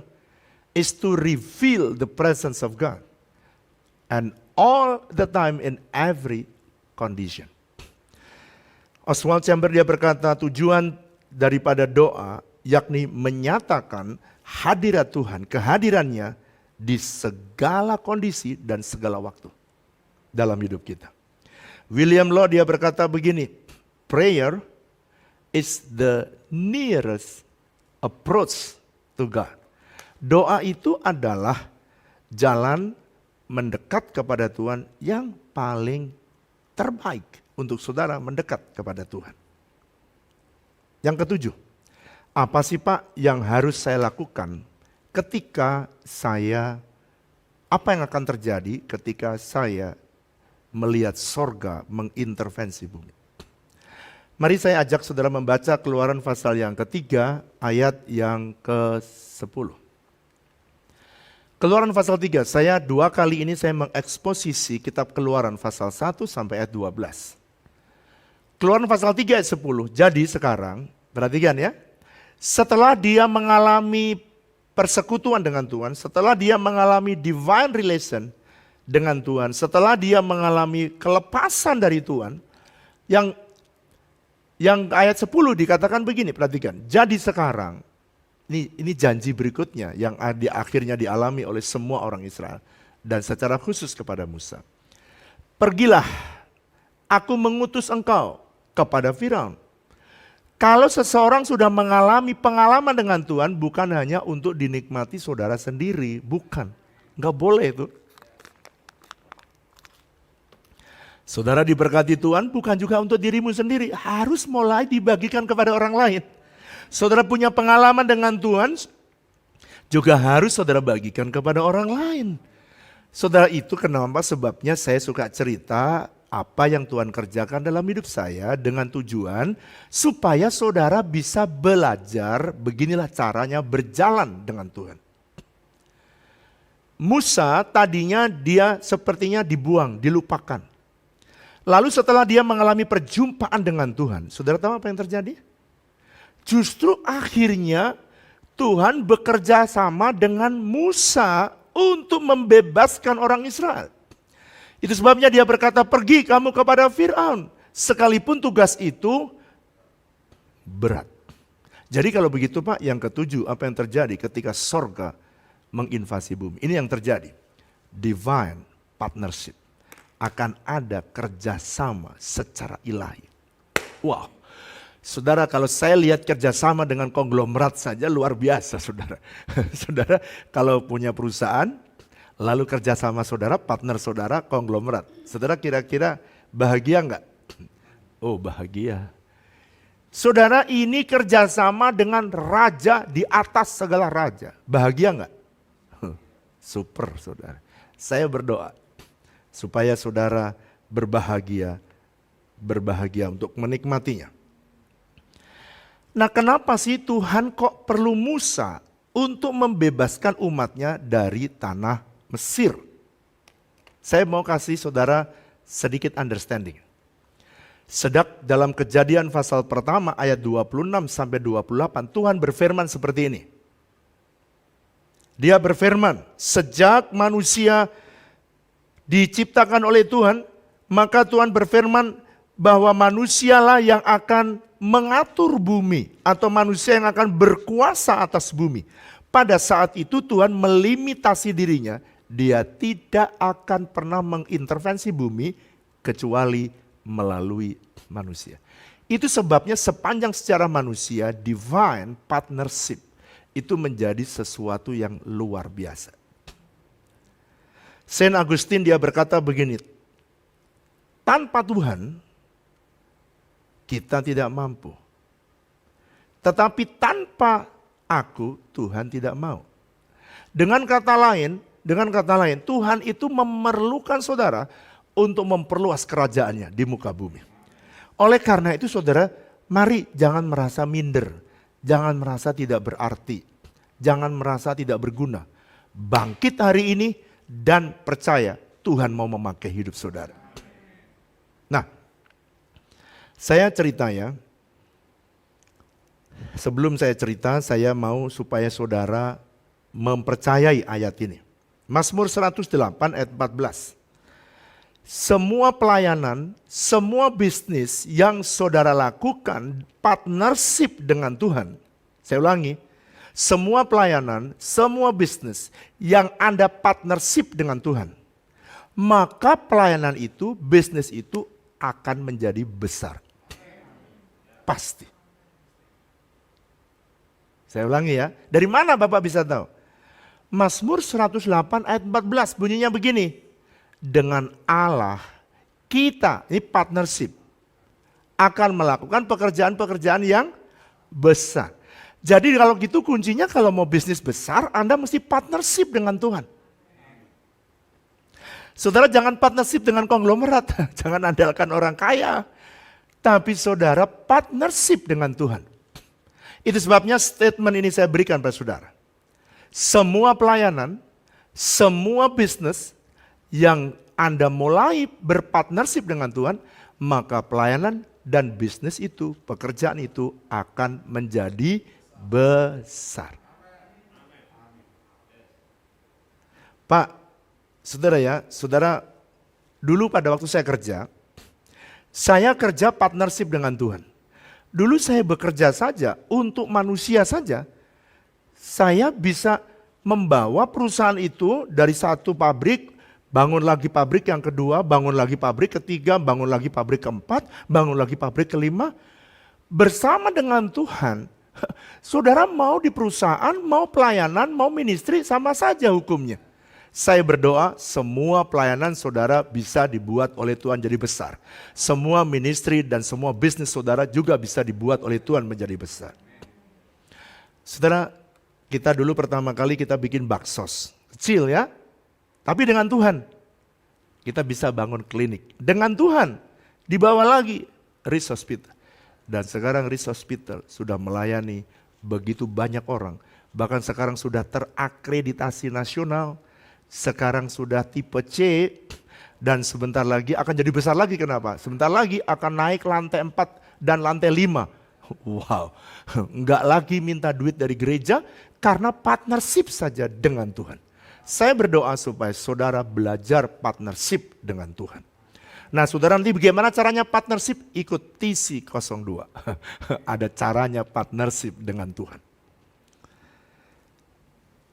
is to reveal the presence of God. And all the time in every condition. Oswald Chamber dia berkata tujuan daripada doa yakni menyatakan hadirat Tuhan, kehadirannya di segala kondisi dan segala waktu dalam hidup kita. William Law dia berkata begini, prayer is the nearest approach to God. Doa itu adalah jalan mendekat kepada Tuhan yang paling terbaik untuk saudara mendekat kepada Tuhan. Yang ketujuh, apa sih Pak yang harus saya lakukan ketika apa yang akan terjadi ketika saya melihat sorga mengintervensi bumi? Mari saya ajak saudara membaca Keluaran pasal yang ketiga ayat yang ke-10. Keluaran pasal 3, saya 2 kali ini saya mengeksposisi kitab Keluaran pasal 1 sampai ayat 12. Keluaran pasal 3 ayat 10, jadi sekarang, perhatikan ya, setelah dia mengalami persekutuan dengan Tuhan, setelah dia mengalami divine relation dengan Tuhan, setelah dia mengalami kelepasan dari Tuhan, yang ayat 10 dikatakan begini, perhatikan. Jadi sekarang, ini janji berikutnya yang akhirnya dialami oleh semua orang Israel. Dan secara khusus kepada Musa. Pergilah, aku mengutus engkau kepada Firaun. Kalau seseorang sudah mengalami pengalaman dengan Tuhan, bukan hanya untuk dinikmati saudara sendiri, bukan. Enggak boleh itu. Saudara diberkati Tuhan bukan juga untuk dirimu sendiri, harus mulai dibagikan kepada orang lain. Saudara punya pengalaman dengan Tuhan, juga harus saudara bagikan kepada orang lain. Saudara, itu kenapa sebabnya saya suka cerita apa yang Tuhan kerjakan dalam hidup saya dengan tujuan supaya saudara bisa belajar beginilah caranya berjalan dengan Tuhan. Musa tadinya dia sepertinya dibuang, dilupakan. Lalu setelah dia mengalami perjumpaan dengan Tuhan, saudara tahu apa yang terjadi? Justru akhirnya Tuhan bekerja sama dengan Musa untuk membebaskan orang Israel. Itu sebabnya dia berkata, pergi kamu kepada Firaun. Sekalipun tugas itu berat. Jadi kalau begitu Pak, yang ketujuh apa yang terjadi ketika sorga menginvasi bumi. Ini yang terjadi. Divine partnership. Akan ada kerjasama secara ilahi. Wow, saudara, kalau saya lihat kerjasama dengan konglomerat saja luar biasa saudara. Saudara kalau punya perusahaan, lalu kerjasama saudara, partner saudara, konglomerat. Saudara kira-kira bahagia enggak? Oh bahagia. Saudara, ini kerjasama dengan raja di atas segala raja. Bahagia enggak? Super saudara. Saya berdoa supaya saudara berbahagia untuk menikmatinya. Nah, kenapa sih Tuhan kok perlu Musa untuk membebaskan umatnya dari tanah Mesir? Saya mau kasih saudara sedikit understanding. Sedang dalam Kejadian pasal pertama ayat 26 sampai 28 Tuhan berfirman seperti ini. Dia berfirman, sejak manusia diciptakan oleh Tuhan, maka Tuhan berfirman bahwa manusialah yang akan mengatur bumi atau manusia yang akan berkuasa atas bumi. Pada saat itu Tuhan melimitasi dirinya Dia tidak akan pernah mengintervensi bumi kecuali melalui manusia. Itu sebabnya sepanjang sejarah manusia, divine partnership itu menjadi sesuatu yang luar biasa. Saint Augustine dia berkata begini, tanpa Tuhan kita tidak mampu. Tetapi tanpa aku Tuhan tidak mau. Dengan kata lain, Tuhan itu memerlukan saudara untuk memperluas kerajaannya di muka bumi. Oleh karena itu saudara, mari jangan merasa minder, jangan merasa tidak berarti, jangan merasa tidak berguna. Bangkit hari ini dan percaya Tuhan mau memakai hidup saudara. Nah, saya cerita ya. Sebelum saya cerita, saya mau supaya saudara mempercayai ayat ini. Mazmur 108 ayat 14. Semua pelayanan, semua bisnis yang saudara lakukan partnership dengan Tuhan. Saya ulangi, semua pelayanan, semua bisnis yang Anda partnership dengan Tuhan, maka pelayanan itu, bisnis itu akan menjadi besar. Pasti. Saya ulangi ya, dari mana Bapak bisa tahu? Mazmur 108 ayat 14 bunyinya begini. Dengan Allah kita, ini partnership, akan melakukan pekerjaan-pekerjaan yang besar. Jadi kalau gitu kuncinya kalau mau bisnis besar, Anda mesti partnership dengan Tuhan. Saudara jangan partnership dengan konglomerat, jangan andalkan orang kaya. Tapi saudara partnership dengan Tuhan. Itu sebabnya statement ini saya berikan pada saudara. Semua pelayanan, semua bisnis yang Anda mulai berpartnership dengan Tuhan, maka pelayanan dan bisnis itu, pekerjaan itu akan menjadi besar. Pak, saudara ya, saudara dulu pada waktu saya kerja partnership dengan Tuhan. Dulu saya bekerja saja untuk manusia saja, saya bisa membawa perusahaan itu dari satu pabrik, bangun lagi pabrik yang kedua, bangun lagi pabrik ketiga, bangun lagi pabrik keempat, bangun lagi pabrik kelima. Bersama dengan Tuhan, saudara mau di perusahaan, mau pelayanan, mau ministry, sama saja hukumnya. Saya berdoa semua pelayanan saudara bisa dibuat oleh Tuhan jadi besar. Semua ministry dan semua bisnis saudara juga bisa dibuat oleh Tuhan menjadi besar. Saudara, kita dulu pertama kali kita bikin baksos. Kecil ya, tapi dengan Tuhan. Kita bisa bangun klinik. Dengan Tuhan, dibawa lagi Riz Hospital. Dan sekarang Riz Hospital sudah melayani begitu banyak orang. Bahkan sekarang sudah terakreditasi nasional. Sekarang sudah tipe C. Dan sebentar lagi akan jadi besar lagi, kenapa? Sebentar lagi akan naik lantai 4 dan lantai 5. Wow, enggak lagi minta duit dari gereja karena partnership saja dengan Tuhan. Saya berdoa supaya saudara belajar partnership dengan Tuhan. Nah saudara nanti bagaimana caranya partnership? Ikut TC02. Ada caranya partnership dengan Tuhan.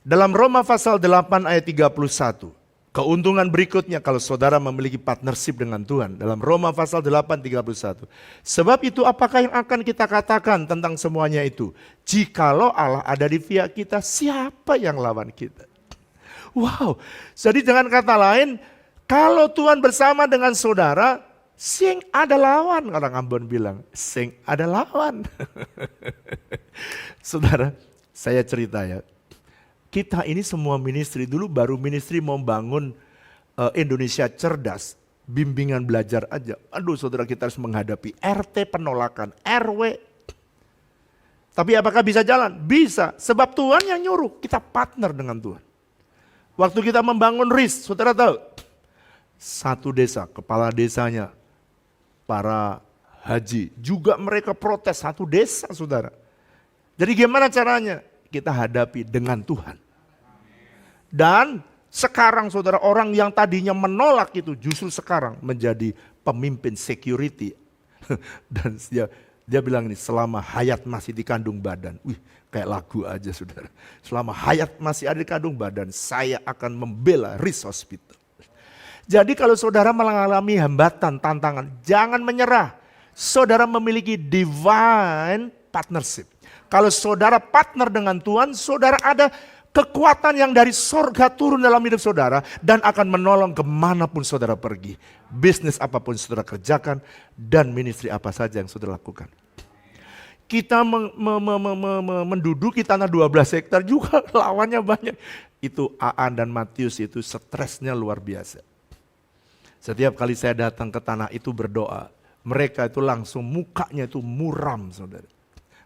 Dalam Roma pasal 8 ayat 31, keuntungan berikutnya kalau saudara memiliki partnership dengan Tuhan. Dalam Roma pasal 8 31. Sebab itu apakah yang akan kita katakan tentang semuanya itu? Jikalau Allah ada di pihak kita, siapa yang lawan kita? Wow, jadi dengan kata lain, kalau Tuhan bersama dengan saudara, sing ada lawan. Orang Ambon bilang, sing ada lawan. Saudara, saya cerita ya. Kita ini semua ministry, dulu baru ministry mau bangun Indonesia Cerdas, bimbingan belajar aja. Aduh saudara, kita harus menghadapi RT penolakan, RW. Tapi apakah bisa jalan? Bisa, sebab Tuhan yang nyuruh, kita partner dengan Tuhan. Waktu kita membangun RIS, saudara tahu, satu desa, kepala desanya, para haji, juga mereka protes, satu desa saudara. Jadi gimana caranya? Kita hadapi dengan Tuhan. Dan sekarang saudara, orang yang tadinya menolak itu justru sekarang menjadi pemimpin security. Dan Dia bilang ini, selama hayat masih di kandung badan. Wih, kayak lagu aja saudara. Selama hayat masih ada di kandung badan, saya akan membela Riz Hospital. Jadi kalau saudara mengalami hambatan, tantangan, jangan menyerah. Saudara memiliki divine partnership. Kalau saudara partner dengan Tuhan, saudara ada kekuatan yang dari sorga turun dalam hidup saudara dan akan menolong kemanapun saudara pergi. Bisnis apapun saudara kerjakan dan ministry apa saja yang saudara lakukan. Kita menduduki tanah 12 hektar juga lawannya banyak. Itu Aan dan Matius itu stresnya luar biasa. Setiap kali saya datang ke tanah itu berdoa, mereka itu langsung mukanya itu muram saudara.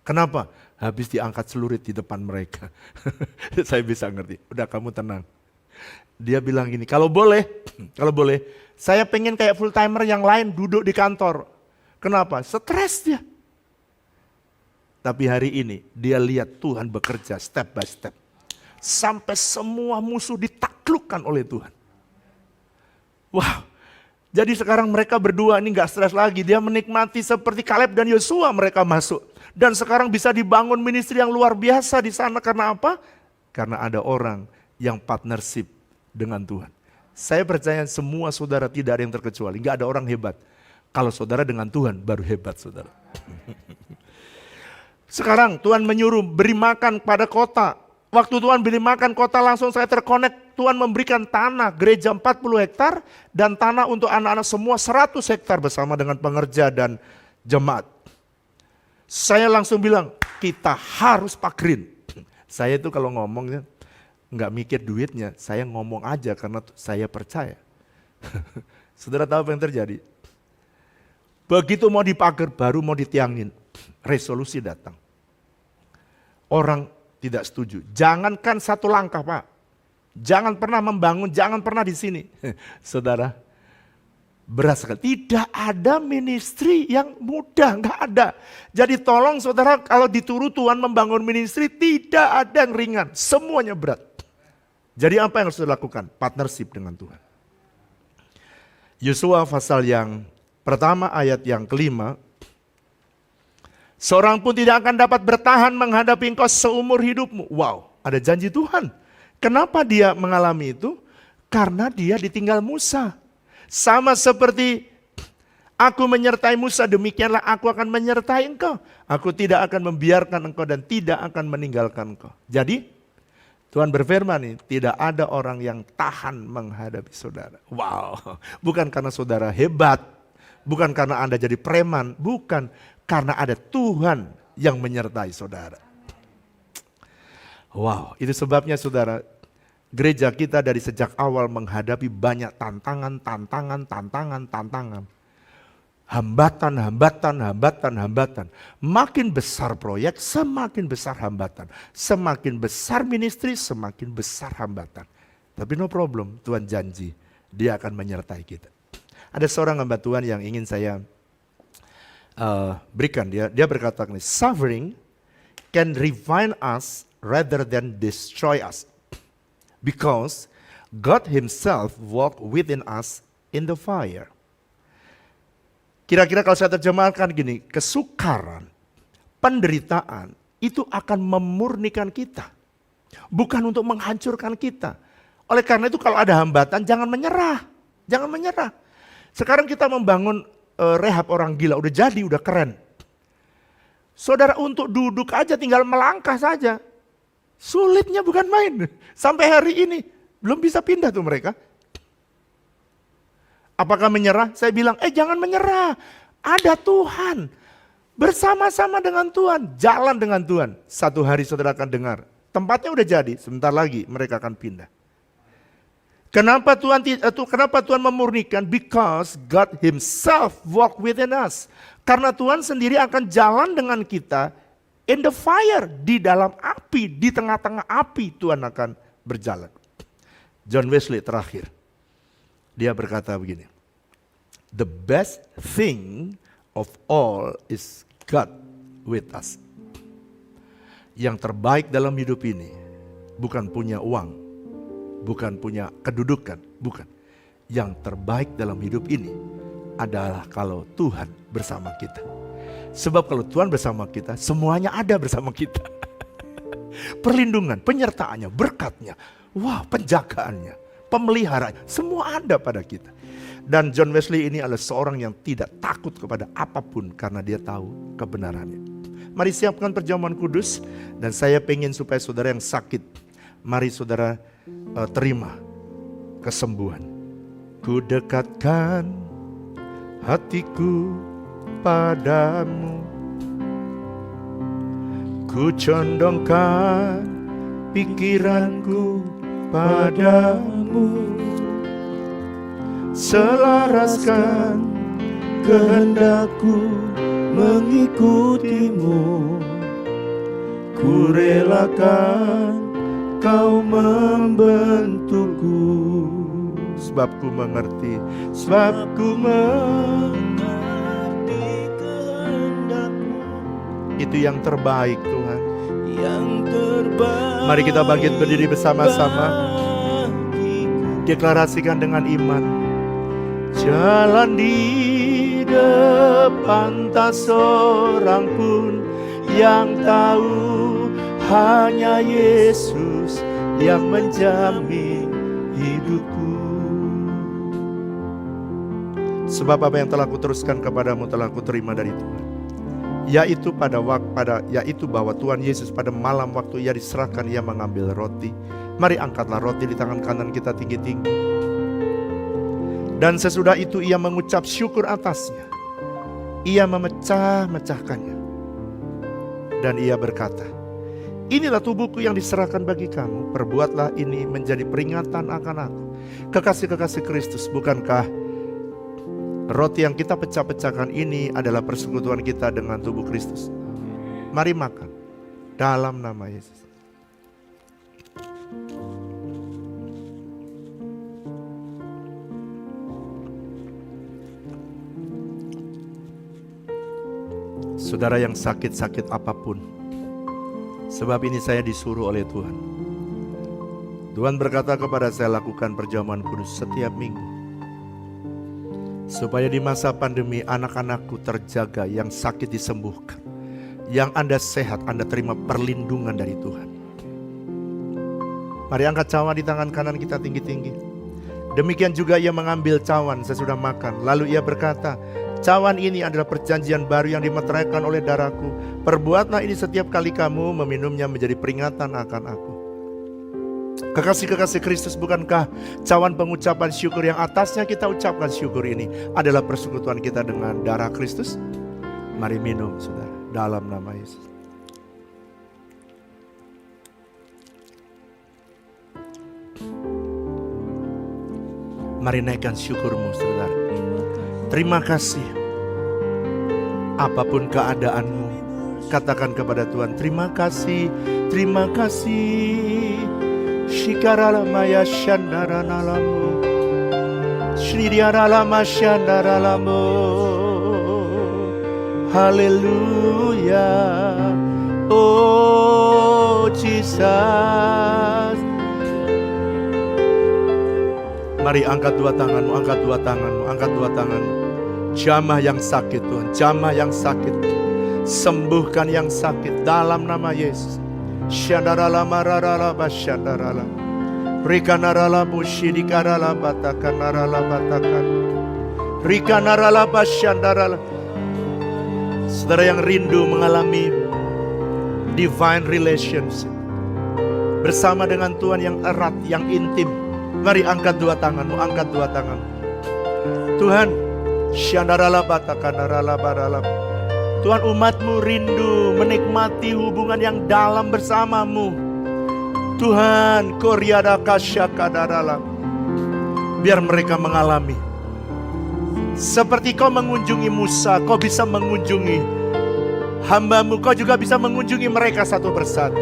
Kenapa? Habis diangkat celurit di depan mereka. Saya bisa ngerti, udah kamu tenang. Dia bilang gini, kalau boleh, saya pengen kayak full timer yang lain duduk di kantor. Kenapa? Stres dia. Tapi hari ini dia lihat Tuhan bekerja step by step. Sampai semua musuh ditaklukkan oleh Tuhan. Wow. Jadi sekarang mereka berdua ini gak stres lagi. Dia menikmati seperti Kaleb dan Yosua mereka masuk. Dan sekarang bisa dibangun ministry yang luar biasa di sana. Karena apa? Karena ada orang yang partnership dengan Tuhan. Saya percaya semua saudara tidak ada yang terkecuali. Gak ada orang hebat. Kalau saudara dengan Tuhan baru hebat saudara. Sekarang Tuhan menyuruh beri makan pada kota. Waktu Tuhan beri makan kota langsung saya terkonek. Tuhan memberikan tanah gereja 40 hektar dan tanah untuk anak-anak semua 100 hektar bersama dengan pengerja dan jemaat. Saya langsung bilang kita harus pakrin. Saya itu kalau ngomongnya nggak mikir duitnya, saya ngomong aja karena saya percaya. Saudara tahu apa yang terjadi? Begitu mau dipagar baru mau ditiangin, resolusi datang. Orang tidak setuju. Jangankan satu langkah Pak. Jangan pernah membangun, jangan pernah di sini. Saudara, berat sekali. Tidak ada ministry yang mudah, nggak ada. Jadi tolong saudara kalau dituruh Tuhan membangun ministry, tidak ada yang ringan. Semuanya berat. Jadi apa yang harus dilakukan? Partnership dengan Tuhan. Yosua pasal yang pertama ayat yang kelima. Seorang pun tidak akan dapat bertahan menghadapi engkau seumur hidupmu. Wow, ada janji Tuhan. Kenapa dia mengalami itu? Karena dia ditinggal Musa. Sama seperti aku menyertai Musa, demikianlah aku akan menyertai engkau. Aku tidak akan membiarkan engkau dan tidak akan meninggalkan engkau. Jadi Tuhan berfirman nih, tidak ada orang yang tahan menghadapi saudara. Wow, bukan karena saudara hebat, bukan karena Anda jadi preman, bukan. Karena ada Tuhan yang menyertai saudara. Wow, itu sebabnya saudara, gereja kita dari sejak awal menghadapi banyak tantangan. Hambatan. Makin besar proyek, semakin besar hambatan. Semakin besar ministry, semakin besar hambatan. Tapi no problem, Tuhan janji, Dia akan menyertai kita. Ada seorang hamba Tuhan yang ingin saya berikan, dia berkata, suffering can refine us rather than destroy us. Because God Himself walked within us in the fire. Kira-kira kalau saya terjemahkan gini, kesukaran, penderitaan itu akan memurnikan kita. Bukan untuk menghancurkan kita. Oleh karena itu kalau ada hambatan jangan menyerah. Jangan menyerah. Sekarang kita membangun rehab orang gila, udah jadi, udah keren. Saudara untuk duduk aja tinggal melangkah saja. Sulitnya bukan main. Sampai hari ini belum bisa pindah tuh mereka. Apakah menyerah? Saya bilang, jangan menyerah. Ada Tuhan. Bersama-sama dengan Tuhan. Jalan dengan Tuhan. Satu hari saudara akan dengar. Tempatnya udah jadi, sebentar lagi mereka akan pindah. Kenapa Tuhan memurnikan? Because God Himself walk within us. Karena Tuhan sendiri akan jalan dengan kita in the fire, di dalam api, di tengah-tengah api Tuhan akan berjalan. John Wesley terakhir, dia berkata begini, the best thing of all is God with us. Yang terbaik dalam hidup ini bukan punya uang, bukan punya kedudukan, bukan. Yang terbaik dalam hidup ini adalah kalau Tuhan bersama kita. Sebab kalau Tuhan bersama kita, semuanya ada bersama kita. Perlindungan, penyertaannya, berkatnya, penjagaannya, pemeliharaannya, semua ada pada kita. Dan John Wesley ini adalah seorang yang tidak takut kepada apapun karena dia tahu kebenarannya. Mari siapkan perjamuan kudus, dan saya pengen supaya saudara yang sakit, mari saudara terima kesembuhan. Ku dekatkan hatiku padamu, ku condongkan pikiranku padamu, selaraskan kehendakku mengikutimu, ku relakan kau membentukku. Sebab ku mengerti kehendakmu. Itu yang terbaik Tuhan. Yang terbaik. Mari kita bangkit berdiri bersama-sama. Deklarasikan dengan iman. Jalan di depan tak seorang pun yang tahu, hanya Yesus yang menjamin hidupku. Sebab apa yang telah kuteruskan kepadamu telah kuterima dari Tuhan, yaitu yaitu bahwa Tuhan Yesus pada malam waktu ia diserahkan, ia mengambil roti. Mari angkatlah roti di tangan kanan kita tinggi-tinggi. Dan sesudah itu ia mengucap syukur atasnya. Ia memecah-mecahkannya. Dan ia berkata, inilah tubuhku yang diserahkan bagi kamu. Perbuatlah ini menjadi peringatan akan aku. Kekasih-kekasih Kristus, bukankah roti yang kita pecah-pecahkan ini adalah persekutuan kita dengan tubuh Kristus? Mari makan dalam nama Yesus. Saudara yang sakit-sakit apapun, sebab ini saya disuruh oleh Tuhan. Tuhan berkata kepada saya, lakukan perjamuan kudus setiap minggu, supaya di masa pandemi anak-anakku terjaga, yang sakit disembuhkan, yang Anda sehat, Anda terima perlindungan dari Tuhan. Mari angkat cawan di tangan kanan kita tinggi-tinggi. Demikian juga ia mengambil cawan sesudah makan, lalu ia berkata, cawan ini adalah perjanjian baru yang dimeteraikan oleh darahku. Perbuatlah ini setiap kali kamu meminumnya menjadi peringatan akan aku. Kekasih-kekasih Kristus, bukankah cawan pengucapan syukur yang atasnya kita ucapkan syukur ini adalah persekutuan kita dengan darah Kristus? Mari minum saudara, dalam nama Yesus. Mari naikkan syukurmu saudara. Terima kasih. Apapun keadaanmu, katakan kepada Tuhan, terima kasih, terima kasih. Shikarala maya shandara nalamu, shridiarala mashandara lamu. Haleluya, oh Jesus. Mari angkat dua tanganmu, angkat dua tanganmu, angkat dua tanganmu. Jamah yang sakit Tuhan, jamah yang sakit. Sembuhkan yang sakit dalam nama Yesus. Syandarala mararala basyandarala. Rikanarala busyidikarala batakanarala batakan. Rikanarala basyandarala. Saudara yang rindu mengalami divine relationship bersama dengan Tuhan yang erat, yang intim, mari angkat dua tanganmu, angkat dua tangan. Tuhan, syandarala batakanarala barala. Tuhan, umatmu rindu menikmati hubungan yang dalam bersamamu. Tuhan, koryada kasyakadarala. Biar mereka mengalami seperti kau mengunjungi Musa, kau bisa mengunjungi hamba-Mu, kau juga bisa mengunjungi mereka satu persatu.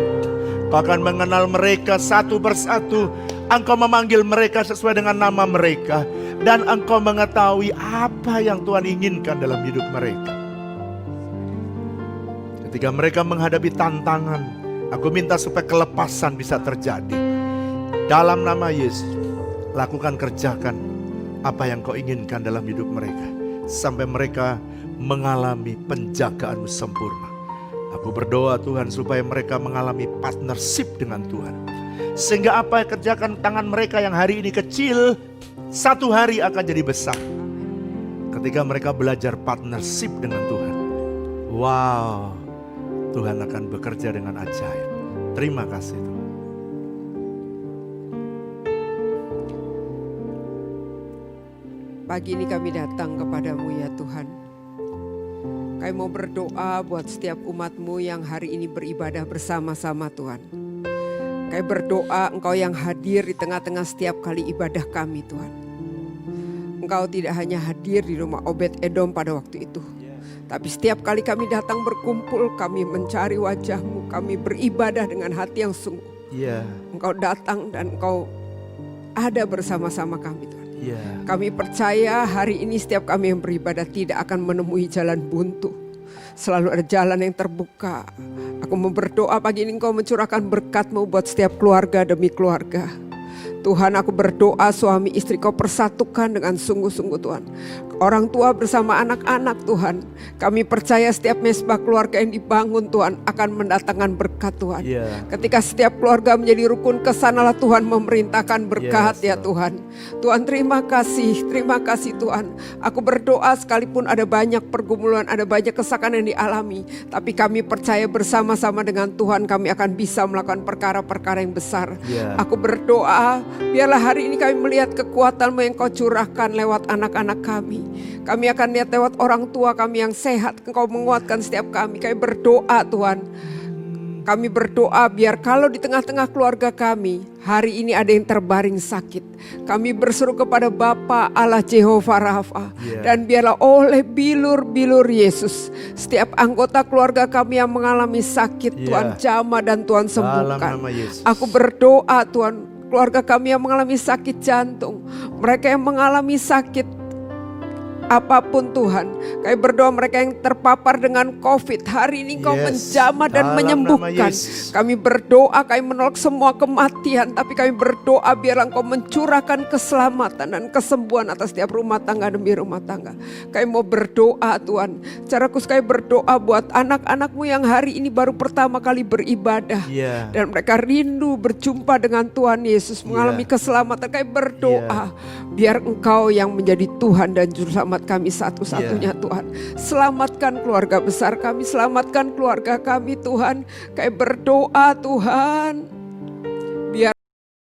Kau akan mengenal mereka satu persatu. Engkau memanggil mereka sesuai dengan nama mereka. Dan engkau mengetahui apa yang Tuhan inginkan dalam hidup mereka. Ketika mereka menghadapi tantangan, aku minta supaya kelepasan bisa terjadi. Dalam nama Yesus, lakukan, kerjakan apa yang kau inginkan dalam hidup mereka. Sampai mereka mengalami penjagaan-Mu sempurna. Aku berdoa Tuhan supaya mereka mengalami partnership dengan Tuhan. Sehingga apa yang kerjakan tangan mereka yang hari ini kecil, satu hari akan jadi besar. Ketika mereka belajar partnership dengan Tuhan. Wow, Tuhan akan bekerja dengan ajaib. Terima kasih Tuhan. Pagi ini kami datang kepadamu ya Tuhan. Kami mau berdoa buat setiap umat-Mu yang hari ini beribadah bersama-sama Tuhan. Kami berdoa Engkau yang hadir di tengah-tengah setiap kali ibadah kami Tuhan. Engkau tidak hanya hadir di rumah Obed Edom pada waktu itu. Tapi setiap kali kami datang berkumpul, kami mencari wajah-Mu, kami beribadah dengan hati yang sungguh. Engkau datang dan Engkau ada bersama-sama kami Tuhan. Kami percaya hari ini setiap kami yang beribadah tidak akan menemui jalan buntu. Selalu ada jalan yang terbuka. Aku mau berdoa pagi ini Engkau mencurahkan berkat-Mu buat setiap keluarga demi keluarga. Tuhan, aku berdoa suami istri Kau persatukan dengan sungguh-sungguh Tuhan. Orang tua bersama anak-anak Tuhan. Kami percaya setiap mesbah keluarga yang dibangun Tuhan akan mendatangkan berkat Tuhan. Ketika setiap keluarga menjadi rukun, kesanalah Tuhan memerintahkan berkat ya Tuhan. Tuhan terima kasih Tuhan. Aku berdoa sekalipun ada banyak pergumulan, ada banyak kesakan yang dialami. Tapi kami percaya bersama-sama dengan Tuhan kami akan bisa melakukan perkara-perkara yang besar. Aku berdoa biarlah hari ini kami melihat kekuatan-Mu yang Kau curahkan lewat anak-anak kami. Kami akan lihat lewat orang tua kami yang sehat. Engkau menguatkan setiap kami. Kami berdoa Tuhan. Kami berdoa biar kalau di tengah-tengah keluarga kami hari ini ada yang terbaring sakit. Kami berseru kepada Bapa Allah Jehovah Rafa. Dan biarlah oleh bilur-bilur Yesus. Setiap anggota keluarga kami yang mengalami sakit Tuhan jamah dan Tuhan sembuhkan. Aku berdoa Tuhan. Keluarga kami yang mengalami sakit jantung. Mereka yang mengalami sakit apapun Tuhan. Kami berdoa mereka yang terpapar dengan COVID. Hari ini Engkau menjamah dan menyembuhkan. Kami berdoa, kami menolak semua kematian. Tapi kami berdoa biarlah Engkau mencurahkan keselamatan dan kesembuhan atas setiap rumah tangga demi rumah tangga. Kami mau berdoa Tuhan. Secara khusus kami berdoa buat anak-anak-Mu yang hari ini baru pertama kali beribadah. Dan mereka rindu berjumpa dengan Tuhan Yesus. Mengalami keselamatan. Kami berdoa biar Engkau yang menjadi Tuhan dan Juru Selamat kami satu-satunya Tuhan. Selamatkan keluarga besar kami, selamatkan keluarga kami Tuhan. Kami berdoa Tuhan,